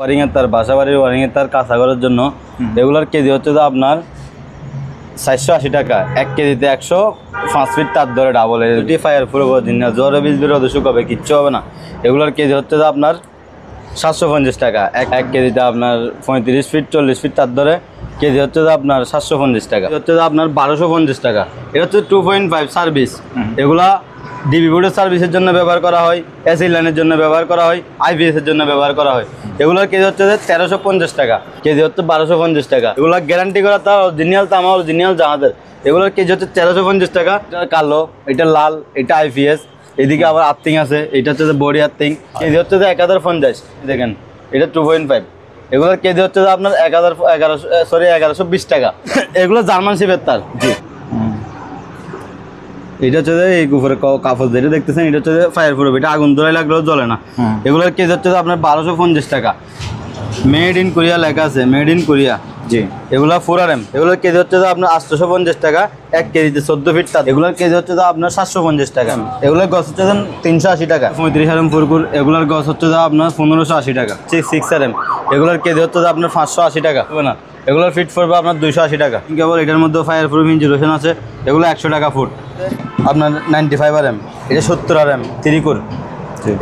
Wiring এর তার, বাসা বাড়ির ওয়ারিং এর তার কাঁচা করার জন্য এগুলার কেজি হচ্ছে তো আপনার 480 টাকা। 1 কেজিতে 105 ফিট তার ধরে ডাবল এটি ফায়ার প্রুফ অরিজিনাল, জ্বরে বীজ রোদে শুকাবে, কিচ্ছু হবে না। এগুলোর কেজি হচ্ছে তো আপনার 750 টাকা। 1 কেজিতে আপনার 35 ফিট 40 ফিট তার ধরে কেজি হচ্ছে তো আপনার 750 টাকা। হচ্ছে তো আপনার 1250 টাকা। এটা হচ্ছে 2.5 সার্ভিস। এগুলা ডিবি বোর্ডের সার্ভিসের জন্য ব্যবহার করা হয়, এসি লাইনের জন্য ব্যবহার করা হয়, আইপিএস এর জন্য ব্যবহার করা হয়। এগুলোর কেজি হচ্ছে 1350 টাকা, কেজি হচ্ছে 1250 টাকা। এগুলো গ্যারান্টি করা তার অরিজিনাল তামা, অরিজিনাল জাহাজের। এগুলোর কেজি হচ্ছে 1350 টাকা। এটা কালো, এটা লাল, এটা আইপিএস, এদিকে আবার আর্থিং আছে, এটা হচ্ছে বডি আর্থিং। কেজি হচ্ছে 1050। দেখেন এটা 2.5। এগুলোর কেজি হচ্ছে আপনার 1120 টাকা। এগুলো জার্মান শিপের তার। জি, এটা হচ্ছে এই উপরে কাপড় যেটা দেখতেছেন এটা হচ্ছে ফায়ার প্রুফ, এটা আগুন ধরে লাগলেও জ্বলে না। এগুলোর কেজি হচ্ছে আপনার 1250 টাকা। মেড ইন কোরিয়া লেখা আছে, মেড ইন কোরিয়া। জি, এগুলো 4RM। এগুলোর কেজি হচ্ছে আপনার 850 টাকা। 1 কেজিতে 14 ফিট তার। এগুলোর কেজি হচ্ছে আপনার 750 টাকা। এগুলোর গছ হচ্ছে 380 টাকা। 35RM ফুরকুর, এগুলোর গছ হচ্ছে আপনার 1580 টাকা। 6RM, এগুলোর কেজি হচ্ছে আপনার 580 টাকা। হবে না, এগুলোর ফিট পড়বে আপনার 280 টাকা। কেবল এটার মধ্যে ফায়ার প্রুফ ইনসুলেশন আছে, এগুলো 100 টাকা ফুট। আপনার 95RM, এটা 70RM ত্রিকুর।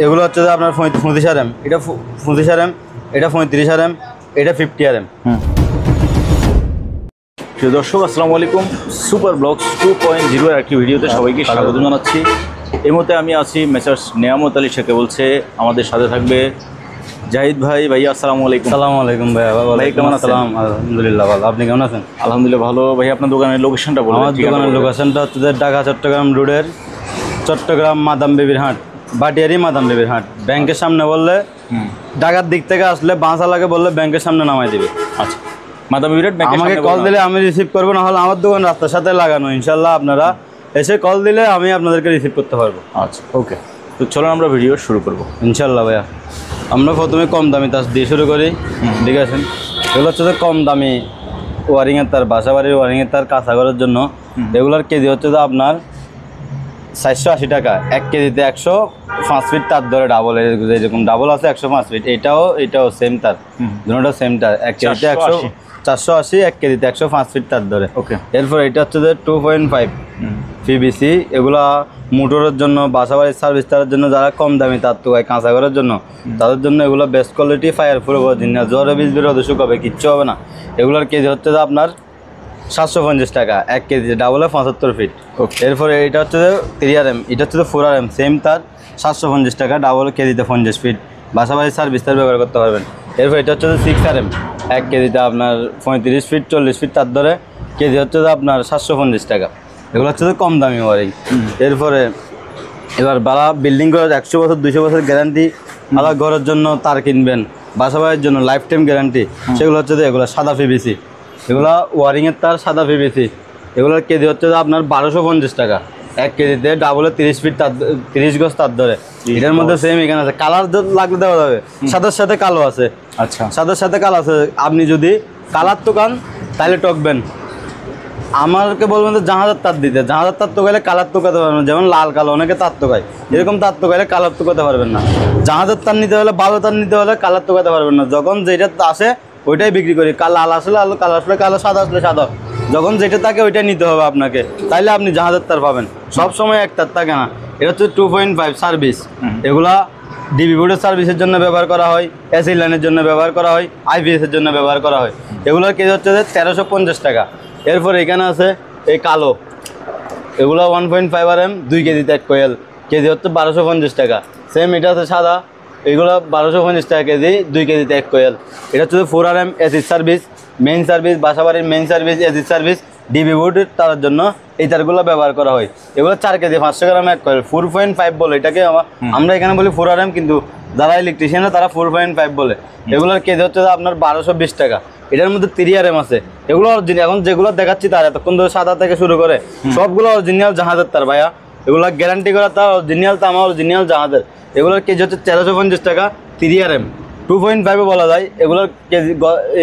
এগুলো হচ্ছে আপনার 35RM, এটা 25RM, এটা 35RM, এটা 50RM। প্রিয় দর্শক, আসসালামু আলাইকুম। সুপার ব্লগস 2.0 এর একটি ভিডিওতে সবাইকে স্বাগত জানাচ্ছি। এই মুহূর্তে আমি আছি মেসার্স নেয়ামত আলী শেখে বলছে। আমাদের সাথে থাকবে জাহিদ ভাই। ভাইয়া আসসালামু আলাইকুম। আসসালামু আলাইকুম ভাইয়া। ভাই কেমন আছেন? আলহামদুলিল্লাহ ভালো। আপনি কেমন আছেন? আলহামদুলিল্লাহ ভালো। ভাই আপনার দোকানের লোকেশনটা বলুন। আমার দোকানের লোকেশনটা হচ্ছে ঢাকা চট্টগ্রাম রোডের চট্টগ্রাম মাদাম বেবির হাট, বাটিয়ারি মাদাম বেবির হাট। ব্যাংকের সামনে বললে, ঢাকার দিক থেকে আসলে বাঁশালাকে বললে ব্যাংকের সামনে নামাই দিবে। আচ্ছা, মাদাম বেবির হাট। আমাকে কল দিলে আমি রিসিভ করবো, না হলে আমার দোকান রাস্তার সাথে লাগানো। ইনশাল্লাহ আপনারা এসে কল দিলে আমি আপনাদেরকে রিসিভ করতে পারবো। আচ্ছা, ওকে। তো চলুন আমরা ভিডিও শুরু করবো ইনশাল্লাহ ভাইয়া। আমরা প্রথমে কম দামি তার দিয়ে শুরু করি। ঠিক আছে, এগুলো হচ্ছে কম দামি ওয়ারিংয়ের তার, বাসা বাড়ির ওয়ারিংয়ের তার কাঁচা করার জন্য। এগুলোর কেজি হচ্ছে আপনার 480 টাকা। 1 কেজিতে 105 ফিট তার ধরে ডাবল, যেরকম ডাবল আছে 105 ফিট, এটাও সেম তার, দুটোটা সেম তার। 1 কেজিতে 480, 1 কেজিতে 105 ফিট তার ধরে। ওকে। এরপর এটা হচ্ছে 2.5 পিভিসি। এগুলা মোটরের জন্য, বাসাবাড়ির সার্ভিস তারের জন্য, যারা কম দামি তার তো কাঁচা করার জন্য, তাদের জন্য এগুলো best quality fire proof original, জ্বরে বীজ রোদে শুকাবে, কিচ্ছু হবে না। এগুলোর কেজি হচ্ছে আপনার 750 টাকা। 1 কেজি ডাবলে 75 ফিট। এরপরে এটা হচ্ছে 3RM, এটা হচ্ছে 4RM, সেম তার, 750 টাকা। ডাবল কেজিতে 50 ফিট, বাসাবাড়ির সার্ভিস তার ব্যবহার করতে পারবেন। এরপর এটা হচ্ছে 6RM, 1 কেজিতে আপনার 35 ফিট 40 ফিট তার ধরে কেজি হচ্ছে আপনার 750 টাকা। এগুলো হচ্ছে কম দামি ওয়ারিং। এরপরে এবার বালা বিল্ডিং করার 100 বছর 200 বছর গ্যারান্টি, আলাদা ঘরের জন্য তার কিনবেন, বাসাবাড়ির জন্য লাইফ টাইম গ্যারান্টি, সেগুলো হচ্ছে এগুলো সাদা পিভিসি। এগুলো ওয়ারিংয়ের তার, সাদা পিভিসি। এগুলোর কেজি হচ্ছে আপনার 1250 টাকা। 1 কেজিতে ডাবলে 30 ফিট তার, 30 গজ তার ধরে। এটার মধ্যে সেম এখানে আছে, কালার লাগলে দেওয়া যাবে। সাদার সাথে কালো আছে। আচ্ছা, সাদার সাথে কালো আছে। আপনি যদি কালার তো কান তাহলে টকবেন, আমাকে বলবেন তো জাহাজের তার দিতে। জাহাজের তার তো গেলে কালার তো করতে পারবেন না, যেমন লাল কালো অনেকে তার তো খায়, এরকম তার তো গেলে কালার তো করতে পারবেন না। জাহাজের তার নিতে হলে, ভালো তার নিতে হলে কালার তো করতে পারবেন না। যখন যেটা আসে ওইটাই বিক্রি করি। লাল আসলে আলো, কালার আসলে কালো, সাদা আসলে সাদা। যখন যেটা থাকে ওইটাই নিতে হবে আপনাকে, তাইলে আপনি জাহাজের তার পাবেন। সব সময় এক তার থাকে না। এটা হচ্ছে 2.5 সার্ভিস। এগুলা ডিবি বোর্ডের সার্ভিসের জন্য ব্যবহার করা হয়, এসি লাইনের জন্য ব্যবহার করা হয়, আইপিএস এর জন্য ব্যবহার করা হয়। এগুলোর কেজি হচ্ছে 1350 টাকা। এরপর এখানে আছে এই কালো, এগুলো 1.5RM, 2 কেজিতে 1 কোয়েল, কেজি হচ্ছে 1250 টাকা। সেম এটা আছে সাদা, এগুলো 1250 টাকা কেজি, 2 কেজিতে 1 কোয়েল। এটা হচ্ছে 4RM AC service, main service, বাসাবাড়ির main service, AC service, DB বোর্ডের তারের জন্য এই তারগুলো ব্যবহার করা হয়। এগুলো 4 কেজি 500 গ্রাম 1 কোয়েল। 4.5 বলে এটাকে, আমরা এখানে বলি 4RM, কিন্তু যারা ইলেকট্রিশিয়ান তারা 4.5 বলে। এগুলোর কেজি হচ্ছে আপনার 1220 টাকা। এটার মধ্যে 3RM আছে। এগুলো অরিজিনাল, এখন যেগুলো দেখাচ্ছি তার এতক্ষণ ধরে সাদা থেকে শুরু করে সবগুলো অরিজিনাল জাহাজের তার ভাইয়া। এগুলো গ্যারান্টি করা তার, অরিজিনাল তামা, অরিজিনাল জাহাজের। এগুলোর কেজি হচ্ছে 1350 টাকা। 3RM 2.5 বলা যায়। এগুলোর কেজি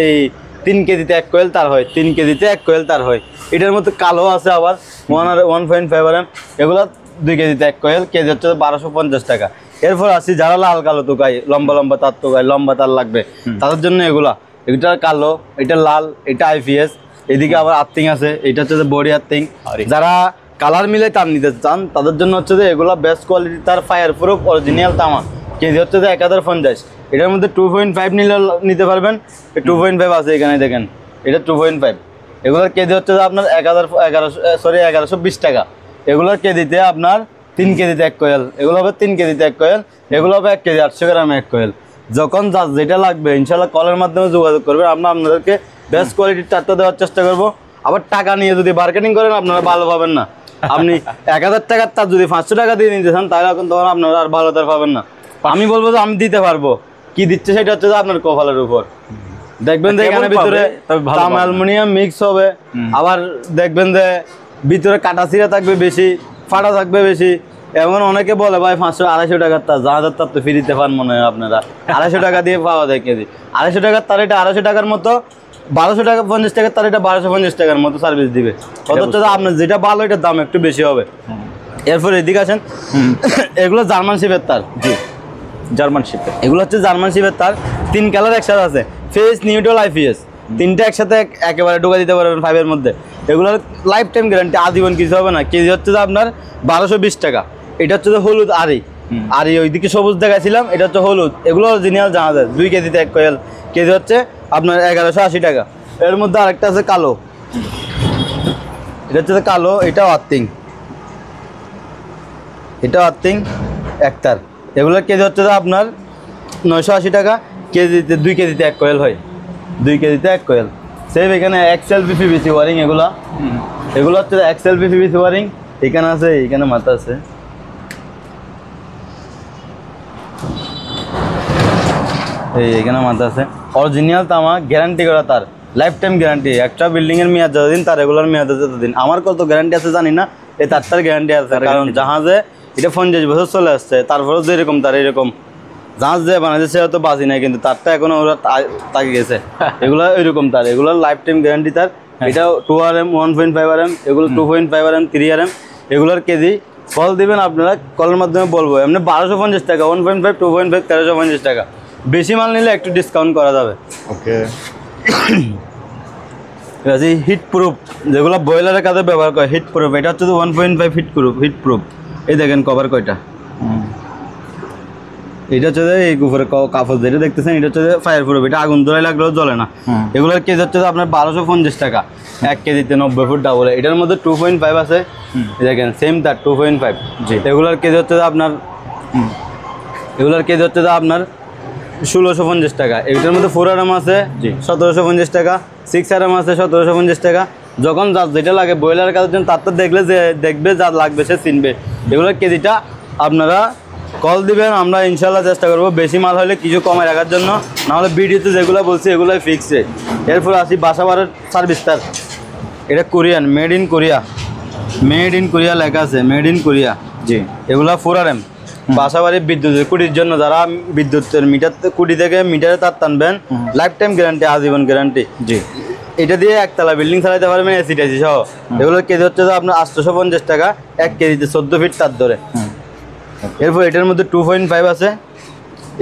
এই 3 কেজিতে 1 কোয়েল তার হয়, 3 কেজিতে 1 কোয়েল তার হয়। এটার মধ্যে কালো আছে আবার 1.5RM। এগুলো 2 কেজিতে 1 কোয়েল, কেজি হচ্ছে 1250 টাকা। এরপর আসি যারা লাল কালো তোকাই, লম্বা লম্বা তার তোকাই, লম্বা তার লাগবে তাদের জন্য এগুলা। এটা কালো, এটা লাল, এটা আইপিএস, এদিকে আবার আর্থিং আছে, এটা হচ্ছে যে বডি আর্থিং। যারা কালার মিলে তার নিতে চান তাদের জন্য হচ্ছে যে এগুলা বেস্ট কোয়ালিটি তার, ফায়ার প্রুফ অরিজিনাল তামা, কেজি হচ্ছে যে 1050। এটার মধ্যে 2.5 নিতে পারবেন, 2.5 আছে এখানে দেখেন, এটা 2.5। এগুলোর কেজি হচ্ছে যে আপনার 1120 টাকা। এগুলোর কেজিতে আপনার 3 কেজিতে 1 কয়েল, এগুলো হবে 3 কেজিতে 1 কয়েল, এগুলো হবে 1 কেজি 800 গ্রামে 1 কয়েল। যখন যার যেটা লাগবে ইনশাল্লাহ কলের মাধ্যমে যোগাযোগ করবেন, আমরা আপনাদেরকে বেস্ট কোয়ালিটির তারটা দেওয়ার চেষ্টা করবো। আবার টাকা নিয়ে যদি মার্কেটিং করেন আপনারা ভালো পাবেন না। আপনি 1000 টাকার তার যদি 500 টাকা দিয়ে নিতে চান তাহলে এখন তখন আপনারা আর ভালো তার পাবেন না। আমি বলবো যে আমি দিতে পারবো, কি দিচ্ছে সেটা হচ্ছে যে আপনার কপালের উপর। দেখবেন যে এখানে ভিতরে তাম অ্যালুমিনিয়াম মিক্স হবে, আবার দেখবেন যে ভিতরে কাটা ছিঁড়া থাকবে বেশি, ফাটা থাকবে বেশি। এমন অনেকে বলে ভাই 500-250 টাকার তার, জাহাজের তার তো ফ্রি দিতে পান মনে হয় আপনারা, 250 টাকা দিয়ে পাওয়া যায় কেজি। 250 টাকার তার, এটা 250 টাকার মতো, 1250 টাকার তার, এটা 1250 টাকার মতো সার্ভিস দিবে। অথচ আপনার যেটা ভালো এটার দাম একটু বেশি হবে। এরপর এদিকে আসেন, এগুলো জার্মান শিপের তার। জি, জার্মান শিপের। এগুলো হচ্ছে জার্মান শিপের তার, 3 কালার একসাথে আছে, ফেস, নিউট্রাল, আইপিএস, 3টা একসাথে একেবারে ঢুকা দিতে পারবেন 5-এর মধ্যে। এগুলোর লাইফ টাইম গ্যারান্টি, আজীবন কিছু হবে না। কেজি হচ্ছে যে আপনার 1220 টাকা। এটা হচ্ছে যে হলুদ আরি, আর ওইদিকে সবুজ দেখাইছিলাম, এটা হচ্ছে হলুদ। এগুলো অরিজিনাল জাহাজের, 2 কেজিতে 1 কয়েল, কেজি হচ্ছে আপনার 1180 টাকা। এর মধ্যে আরেকটা আছে কালো, এটা হচ্ছে যে কালো, এটাও আর্থিং, এটাও আর্থিং একটার। এগুলোর কেজি হচ্ছে যে আপনার 980 টাকা, কেজিতে 2 কেজিতে 1 কয়েল হয়, 2 কেজিতে 1 কয়েল। সেম এখানে XLP PVC ওয়ারিং, এগুলো হচ্ছে XLP PVC ওয়ারিং। এখানে আছে, এখানে মাথা আছে, এখানে মাথা আছে, অরিজিনাল তামা, গ্যারান্টি করা তার, লাইফ টাইম গ্যারান্টি। একটা বিল্ডিংয়ের মেয়াদ যতদিন, তার রেগুলার মেয়াদ যতদিন। আমার কত গ্যারান্টি আছে জানি না, এই তারটার গ্যারান্টি আছে, কারণ জাহাজে এটা 50 বছর চলে আসছে। তারপরেও যে এরকম তার এরকম জাহাজ যে বানাইছে সে হয়তো বাজি নাই, কিন্তু তারটা এখনো ওরা তাকে গেছে। এগুলো ওইরকম তার, এগুলো লাইফ টাইম গ্যারান্টি তার। এটা 2RM, 1.5 RM, এগুলো 2.5 RM, 3 RM। এগুলোর কেজি কল দিবেন আপনারা, কলের মাধ্যমে বলবো। এমনি 1250 টাকা, 1.5, 2.5, 1350 টাকা। বেশি মাল নিলে একটু ডিসকাউন্ট করা যাবে। ওকে, হিট প্রুফ, যেগুলো বয়লারের কাজে ব্যবহার করে, হিট প্রুফ। এটা হচ্ছে 1.5 হিট প্রুফ। এই দেখেন কভার কয়টা, এটা হচ্ছে এই উপরে কাপড় যেটা দেখতেছেন, এটা হচ্ছে ফায়ার প্রুফ। এটা আগুন ধরে লাগলেও জ্বলে না। এগুলোর কেজি হচ্ছে আপনার 1250 টাকা, 1 কেজিতে 90 ফুট ডাবল। এটার মধ্যে 2.5 আছে, দেখেন সেম তার 2.5। এগুলোর কেজি হচ্ছে আপনার, এগুলোর কেজি হচ্ছে আপনার 1650 টাকা। এটার মধ্যে 4 RM আছে, 1750 টাকা, 6 RM আছে, 1750 টাকা। যখন যার যেটা লাগে বয়লার কাজের জন্য, তার তো দেখলে যে দেখবে যার লাগবে সে চিনবে। এগুলোর কেজিটা আপনারা কল দিবেন, আমরা ইনশাল্লাহ চেষ্টা করবো বেশি মাল হলে কিছু কমায় রাখার জন্য। নাহলে ভিডিওতে যেগুলো বলছি এগুলোই ফিক্সড রেট। এরপর আসি বাসাবাড়ির সার্ভিস তার। এটা Korean, made in Korea, made in Korea লেখা আছে, মেড ইন কোরিয়া। জি, এগুলো 4 RM। বাসাবাড়ির বিদ্যুতের কুটির জন্য, যারা বিদ্যুতের মিটার কুটি থেকে মিটারে তার টানবেন, লাইফ টাইম গ্যারান্টি, আজীবন গ্যারান্টি। জি, এটা দিয়ে একতলা বিল্ডিং চালাতে পারবেন, এসি টেসি সহ। এগুলোর কেজি হচ্ছে আপনার 850 টাকা, 1 কেজিতে 14 ফিট তার ধরে। এরপর এটার মধ্যে 2.5 আছে,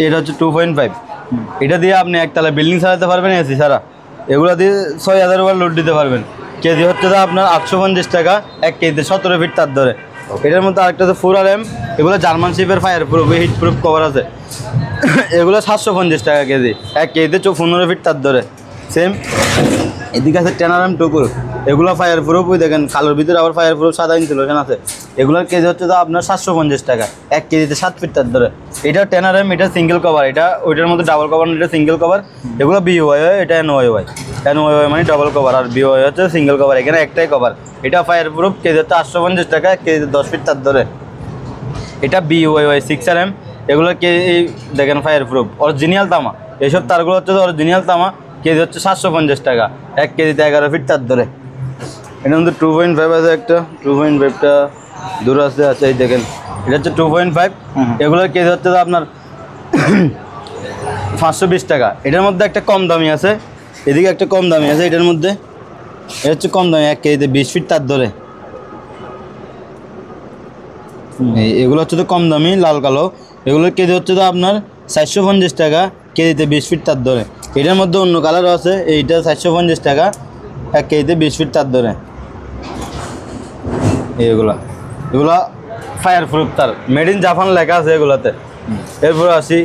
এটা হচ্ছে 2.5। এটা দিয়ে আপনি একতলা বিল্ডিং চালাতে পারবেন এসি ছাড়া। এগুলো দিয়ে 6000 ওয়াট লোড দিতে পারবেন। কেজি হচ্ছে আপনার 850 টাকা, 1 কেজিতে 17 ফিট তার ধরে। এটার মধ্যে আরেকটা হচ্ছে 4 RM। এগুলো জার্মান শিপের fire proof, heat proof cover আছে। এগুলো 750 টাকা কেজি, 1 কেজিতে 15 ফিট তার ধরে। সেম এদিকে আছে 10 RM টুকুর। এগুলো ফায়ার প্রুফ, ওই দেখেন কালোর ভিতরে আবার ফায়ার প্রুফ সাদা ইনসুলেশন আছে। এগুলোর কেজি হচ্ছে আপনার 750 টাকা, 1 কেজিতে 7 ফিট তার ধরে। এটা 10 RM, এটা সিঙ্গেল কভার। এটা ওইটার মধ্যে ডাবল কভার, এটা সিঙ্গেল কভার। এগুলো BOY, এটা NYY। NYY মানে ডাবল কভার, আর BOY হচ্ছে সিঙ্গেল কভার। এখানে একটাই কভার। এটা ফায়ার প্রুফ, কেজি হচ্ছে 850 টাকা, 1 কেজিতে 10 ফিট তার ধরে। এটা BOY 6 RM। এগুলোর কেজি দেখেন ফায়ার প্রুফ, অরিজিনাল তামা। এইসব তারগুলো হচ্ছে অরিজিনাল তামা, কেজি হচ্ছে 750 টাকা, 1 কেজিতে 11 ফিট তার ধরে। এটার মধ্যে 2.5 আছে, একটা 2.5টা দূর আছে। আচ্ছা এই দেখেন, এটা হচ্ছে 2.5। এগুলোর কেজি হচ্ছে আপনার 520 টাকা। এটার মধ্যে একটা কম দামি আছে, এদিকে একটা কম দামি আছে। এটার মধ্যে এটা হচ্ছে কম দামি, 1 কেজিতে 20 ফিট তার ধরে। এগুলো হচ্ছে তো কম দামি লাল কালো, এগুলোর কেজি হচ্ছে তো আপনার 450 টাকা কেজিতে, 20 ফিট তার ধরে। এটার মধ্যে অন্য কালারও আছে, এইটা 450 টাকা 1 কেজিতে 20 ফিট তার ধরে। এগুলা ফায়ার প্রুফ তার, মেড ইন জাপান লেখা আছে এগুলাতে। এরপর আসি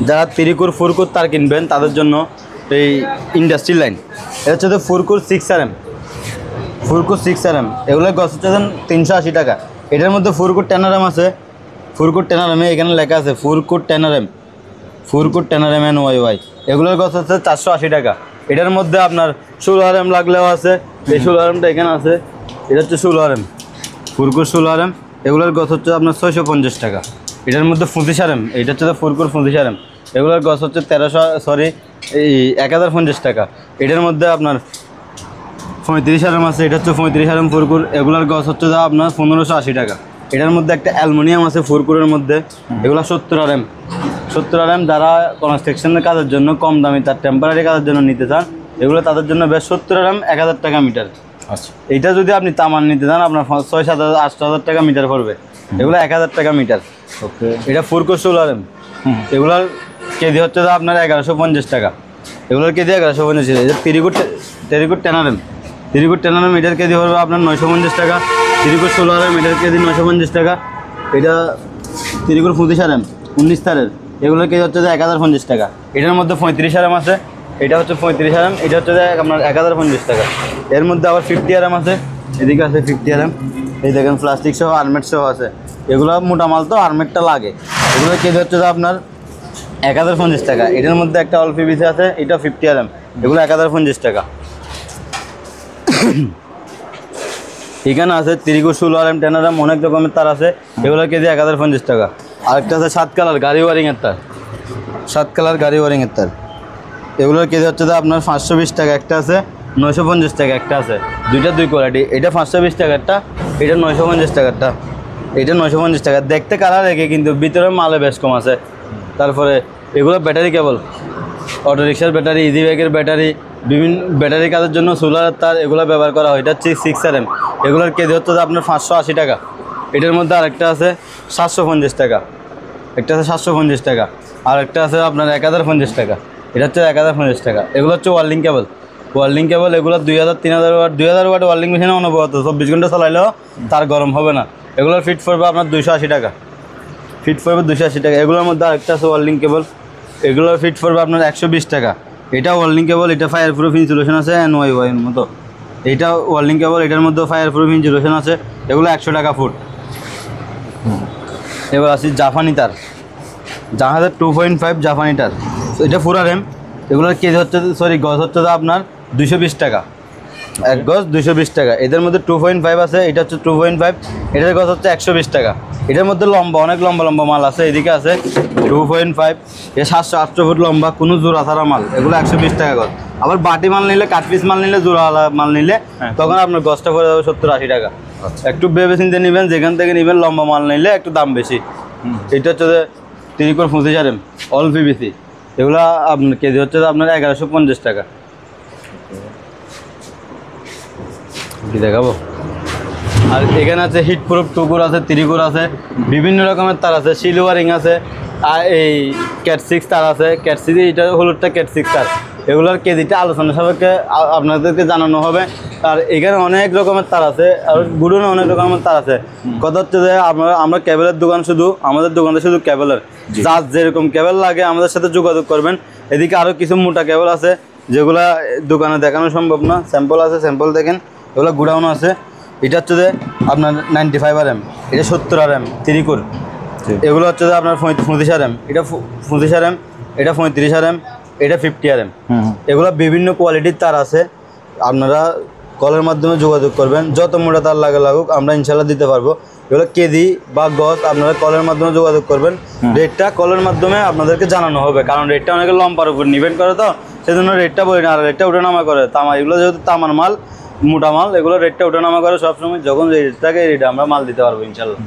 যারা 3 কোর 4 কোর তার কিনবেন তাদের জন্য এই ইন্ডাস্ট্রি লাইন, এটা হচ্ছে তো 4 কোর 6RM, 4 কোর 6RM, এগুলোর গছ হচ্ছে 380 টাকা। এটার মধ্যে 4 কোর 10RM আছে, 4 কোর 10RM এখানে লেখা আছে 4 core 10RM, 4 core 10RM NYY, এগুলোর গছ হচ্ছে 480 টাকা। এটার মধ্যে আপনার 16RM লাগলেও আছে, এই 16RMটা এখানে আছে, এটা হচ্ছে 16RM, 4 কোর 16RM, এগুলোর গছ হচ্ছে আপনার 650 টাকা। এটার মধ্যে 25RM, এইটা হচ্ছে 4 কোর 25RM, এগুলোর গছ হচ্ছে 1050 টাকা। এটার মধ্যে আপনার 35RM আছে, এটা হচ্ছে 35RM 4 কোর, এগুলোর গছ হচ্ছে আপনার 1580 টাকা। এটার মধ্যে একটা অ্যালুমিনিয়াম আছে 4 কোরের মধ্যে, এগুলো 70RM, যারা কনস্ট্রাকশনের কাজের জন্য কম দামি তার টেম্পোরারি কাজের জন্য নিতে চান, এগুলো তাদের জন্য বেশ 70RM 1000 টাকা মিটার। আচ্ছা, এইটা যদি আপনি তামার নিতে চান আপনার 6-7-8 টাকা মিটার পড়বে, এগুলো 1000 টাকা মিটার। ওকে, এটা 4 কোর 16RM, এগুলোর কেজি হচ্ছে আপনার 1150 টাকা, এগুলোর কেজি 1150 টাকা। এটা 3 কোর 10RM, 3 কোর 10RM এটার কেজি পড়বে আপনার 950 টাকা, 3 কোর 16RM এটার কেজি 950 টাকা। এটা 3 কোর 25RM 19 তারের, এগুলোর কেজি হচ্ছে 1050 টাকা। এটার মধ্যে 35RM আছে, এটা হচ্ছে 35RM, এটা হচ্ছে আপনার 1050 টাকা। এর মধ্যে আবার 50RM আছে, এদিকে আছে 50RM, এই দেখেন প্লাস্টিক সহ আর্মেট সহ আছে, এগুলো মোটা মাল তো আর্মেটটা লাগে। এগুলোর কেজি হচ্ছে আপনার 1050 টাকা। এটার মধ্যে একটা অল পিভিসি আছে, এটা 50RM, এগুলো 1050 টাকা। এখানে আছে 3 কোর 16RM 10RM অনেক রকমের তার আছে, এগুলোর কেজি 1050 টাকা। আরেকটা আছে 7 কালার গাড়ি ওয়ারিংয়ের তার, 7 কালার গাড়ি ওয়ারিংয়ের তার, এগুলোর কেজি হচ্ছে আপনার 520 টাকা একটা আছে, 950 টাকা একটা আছে, দুইটা দুই কোয়ালিটি। এটা 520 টাকারটা, এটা 950 টাকারটা, এটা 950 টাকা। দেখতে কালার রেখে কিন্তু ভিতরে মালে বেশ কম আছে। তারপরে এগুলো ব্যাটারি কেবল, অটো রিক্সার ব্যাটারি, ইজি বাইকের ব্যাটারি, বিভিন্ন ব্যাটারি কাজের জন্য সোলারের তার, এগুলো ব্যবহার করা হয়। এটা হচ্ছে 6RM, এগুলোর কেজি হচ্ছে আপনার 580 টাকা। এটার মধ্যে আরেকটা আছে 750 টাকা, একটা আছে 750 টাকা, আর একটা আছে আপনার 1050 টাকা, এটা হচ্ছে 1050 টাকা। এগুলো হচ্ছে ওয়ার্ল্ডিং কেবল, এগুলো 2000-3000 ওয়াট, 2000 ওয়াট ওয়ার্ল্ডিং মেশিনে অনবরত 24 ঘন্টা চালাইলেও তার গরম হবে না। এগুলোর ফিট পড়বে আপনার 280 টাকা, ফিট পড়বে 280 টাকা। এগুলোর মধ্যে আরেকটা আছে ওয়ার্ল্ডিং কেবল, এগুলোর ফিট পড়বে আপনার 120 টাকা। এটা ওয়ার্ল্ডিং কেবল, এটা ফায়ার প্রুফ ইনসুলেশন আছে NYY এর মতো। এইটা ওয়ার্ল্ডিং কেবল, এটার মধ্যে ফায়ার প্রুফ ইনসুলেশন আছে, এগুলো 100 টাকা ফুট। এবার আসি জাপানি তার, জাহাজের 2.5 জাপানি তার, এটা 4RM, এগুলোর কেজি হচ্ছে গজ হচ্ছে আপনার 220 টাকা, এক গজ 220 টাকা। এদের মধ্যে 2.5 আছে, এটা হচ্ছে 2.5, এটার গজ হচ্ছে 120 টাকা। এটার মধ্যে লম্বা, অনেক লম্বা মাল আছে, এদিকে আছে 2.5, এটা 700-800 ফুট লম্বা, কোনো জোড়া ছাড়া মাল, এগুলো 120 টাকা গজ। আবার বাটি মাল নিলে, কাঠপিস মাল নিলে, জোড়া মাল নিলে তখন আপনার গজটা পড়ে যাবে 70-80 টাকা। একটু ভেবে চিন্তে নেবেন, যেখান থেকে নেবেন লম্বা মাল নিলে একটু দাম বেশি। এটা হচ্ছে 3 কোর 25RM অল পিভিসি, এগুলো আপনার কেজি হচ্ছে আপনার 1150 টাকা। কি দেখাবো? আর এখানে আছে হিট প্রুফ 2 কোর আছে, 3 কোর আছে, বিভিন্ন রকমের তার আছে, সিলভারিং আছে, আর এই ক্যাট 6 তার আছে, ক্যাট 6, এটা হলুদটা ক্যাট 6 তার। এগুলোর কেজিটা আলোচনা সাপেক্ষে আপনাদেরকে জানানো হবে। আর এখানে অনেক রকমের তার আছে, আর গুডনে অনেক রকমের তার আছে। কথা হচ্ছে যে আমরা কেবলের দোকান, শুধু আমাদের দোকানে শুধু কেবলের, যার যেরকম কেবল লাগে আমাদের সাথে যোগাযোগ করবেন। এদিকে আরও কিছু মোটা কেবল আছে যেগুলা দোকানে দেখানো সম্ভব না, স্যাম্পল আছে, স্যাম্পল দেখেন, এগুলো গুডাউন আছে। এটা হচ্ছে যে আপনার 95RM, এটা 70RM 3 কোর, এগুলো হচ্ছে যে আপনার 35RM, এটা 25RM, এটা 35RM, এটা 50RM। এগুলো বিভিন্ন কোয়ালিটির তার আছে, আপনারা কলের মাধ্যমে যোগাযোগ করবেন, যত মোটা তার লাগুক আমরা ইনশাল্লাহ দিতে পারবো। এগুলো কেজি বা গজ আপনারা কলের মাধ্যমে যোগাযোগ করবেন, রেটটা কলের মাধ্যমে আপনাদেরকে জানানো হবে, কারণ রেটটা অনেকে লম্বার উপর ডিপেন্ড করে, তো সেজন্য রেটটা বলি না, আর রেটটা উঠানামা করে। তামা এগুলো যেহেতু তামার মাল, মোটা মাল, এগুলো রেটটা উঠানামা করে সবসময়, যখন রেট থাকে এই রেটে আমরা মাল দিতে পারবো ইনশাল্লাহ।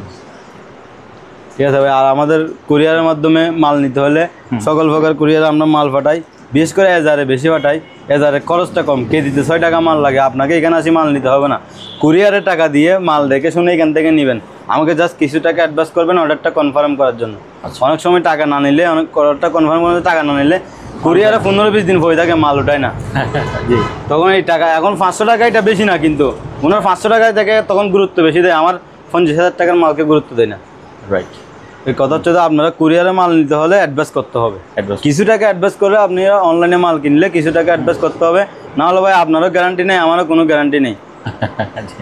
ঠিক আছে ভাই। আর আমাদের কুরিয়ারের মাধ্যমে মাল নিতে হলে সকল প্রকার কুরিয়ারে আমরা মাল পাঠাই, বিশেষ করে এজারে বেশি পাঠাই, এজারে খরচটা কম, কেজিতে 6 টাকা মাল লাগে, আপনাকে এখানে আসি মাল নিতে হবে না, কুরিয়ারে টাকা দিয়ে মাল দেখে শুনে এখান থেকে নেবেন। আমাকে জাস্ট কিছু টাকা অ্যাডভান্স করবেন অর্ডারটা কনফার্ম করার জন্য। আচ্ছা। অনেক সময় টাকা না নিলে, অনেক অর্ডারটা কনফার্ম করতে টাকা না নিলে কুরিয়ারে 15-20 দিন পরে থাকে মাল ওঠায় না। জি, তখন এই টাকা এখন 500 টাকা এটা বেশি না, কিন্তু ওনার 500 টাকায় থেকে তখন গুরুত্ব বেশি দেয়, আমার 50,000 টাকার মালকে গুরুত্ব দেয় না। রাইট। এই কথা হচ্ছে যে আপনারা কুরিয়ারে মাল নিতে হলে অ্যাডভান্স করতে হবে। অ্যাডভান্স কিছু টাকা অ্যাডভান্স করে আপনি অনলাইনে মাল কিনলে কিছু টাকা অ্যাডভান্স করতে হবে, না হলে ভাই আপনারও গ্যারান্টি নেই, আমারও কোনো গ্যারান্টি নেই।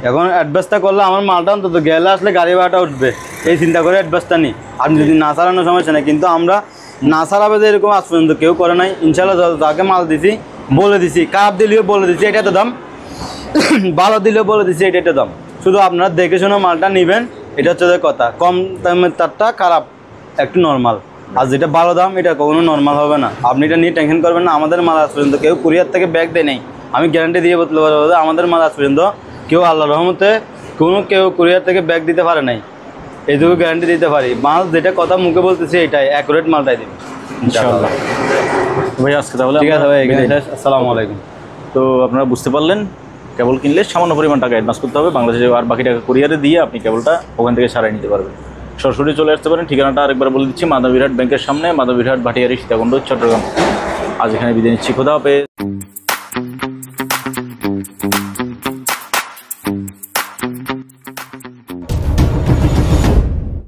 এখন অ্যাডভান্সটা করলে আমার মালটা অন্তত গেলে আসলে গাড়ি ভাড়াটা উঠবে, এই চিন্তা করে অ্যাডভান্সটা নিই। আপনি যদি না চালানোর সমস্যা নেই, কিন্তু আমরা না চালাবে যে এরকম আজ পর্যন্ত কেউ করে নাই। ইনশাল্লাহ যাকে মাল দিছি বলে দিছি, খারাপ দিলেও বলে দিছি এটা তো দাম, ভালো দিলেও বলে দিছি এটা তো দাম। শুধু আপনারা দেখে শুনে মালটা নেবেন, এটা হচ্ছে যে কথা। কম দামের তারটা খারাপ একটু নর্মাল, আর যেটা ভালো দাম এটা কখনো নর্মাল হবে না। আপনি এটা নিয়ে টেনশন করবেন না। আমাদের মাল আজ পর্যন্ত কেউ কুরিয়ার থেকে ব্যাগ দেয় নেই, আমি গ্যারান্টি দিয়ে বলতে পারবো যে আমাদের মাল আজ পর্যন্ত কেউ আল্লাহর রহমতে কেউ কুরিয়ার থেকে ব্যাগ দিতে পারে নাই, এইটুকু গ্যারান্টি দিতে পারি। মাল যেটা কথা মুখে বলতেছি এটাই অ্যাকুরেট মালটাই দিন ইনশাআল্লাহ। ভাই আজকে তাহলে ঠিক আছে ভাই, আমরা বিদায়। আসসালামু আলাইকুম। তো আপনারা বুঝতে পারলেন, কেবল কিনলে সামান্য পরিমাণ টাকা অ্যাডভান্স করতে হবে বাংলাদেশে, আর বাকি টাকা কুরিয়ারে দিয়ে আপনি কেবলটা ওখান থেকে সারাই নিতে পারবেন। সরাসরি চলে আসতে পারেন। ঠিকানাটা আরেকবার বলে দিচ্ছি, মাধবীরহাট ব্যাংকের সামনে, মাধবীরহাট ভাটিয়ারি, সীতাকুণ্ড, চট্টগ্রাম। আজ এখানে বিদায় নিচ্ছি, খোদা হাফেজ।